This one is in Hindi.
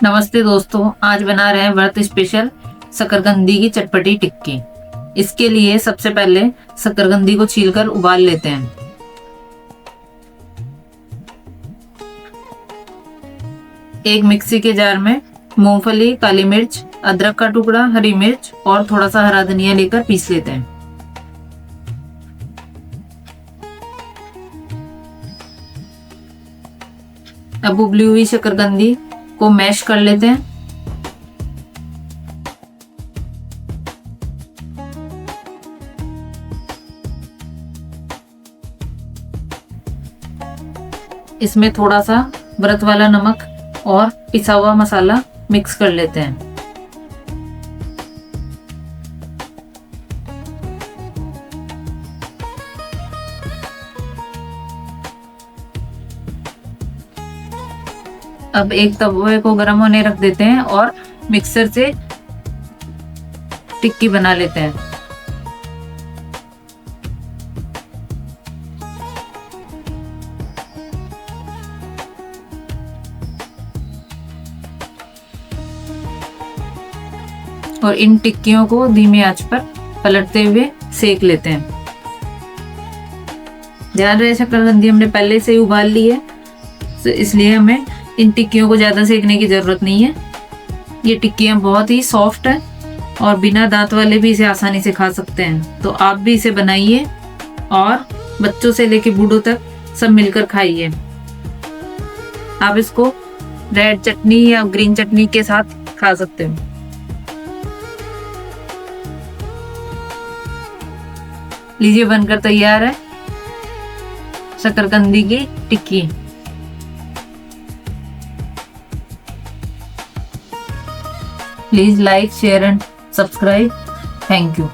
नमस्ते दोस्तों, आज बना रहे हैं व्रत स्पेशल शकरकंदी की चटपटी टिक्की। इसके लिए सबसे पहले शकरकंदी को छीलकर उबाल लेते हैं। एक मिक्सी के जार में मूंगफली, काली मिर्च, अदरक का टुकड़ा, हरी मिर्च और थोड़ा सा हरा धनिया लेकर पीस लेते हैं। अब उबली हुई शकरकंदी को मैश कर लेते हैं। इसमें थोड़ा सा व्रत वाला नमक और पिसा हुआ मसाला मिक्स कर लेते हैं। अब एक तवे को गर्म होने रख देते हैं और मिक्सर से टिक्की बना लेते हैं। और इन टिक्कियों को धीमी आंच पर पलटते हुए सेक लेते हैं। ध्यान रहे शकरकंदी हमने पहले से ही उबाल ली है, तो इसलिए हमें इन टिक्कियों को ज्यादा सेकने की जरूरत नहीं है। ये टिक्कियां बहुत ही सॉफ्ट है और बिना दांत वाले भी इसे आसानी से खा सकते हैं। तो आप भी इसे बनाइए और बच्चों से लेके बूढ़ों तक सब मिलकर खाइए। आप इसको रेड चटनी या ग्रीन चटनी के साथ खा सकते हो। लीजिए, बनकर तैयार है शकरकंदी की टिक्की। Please like, share and subscribe. Thank you.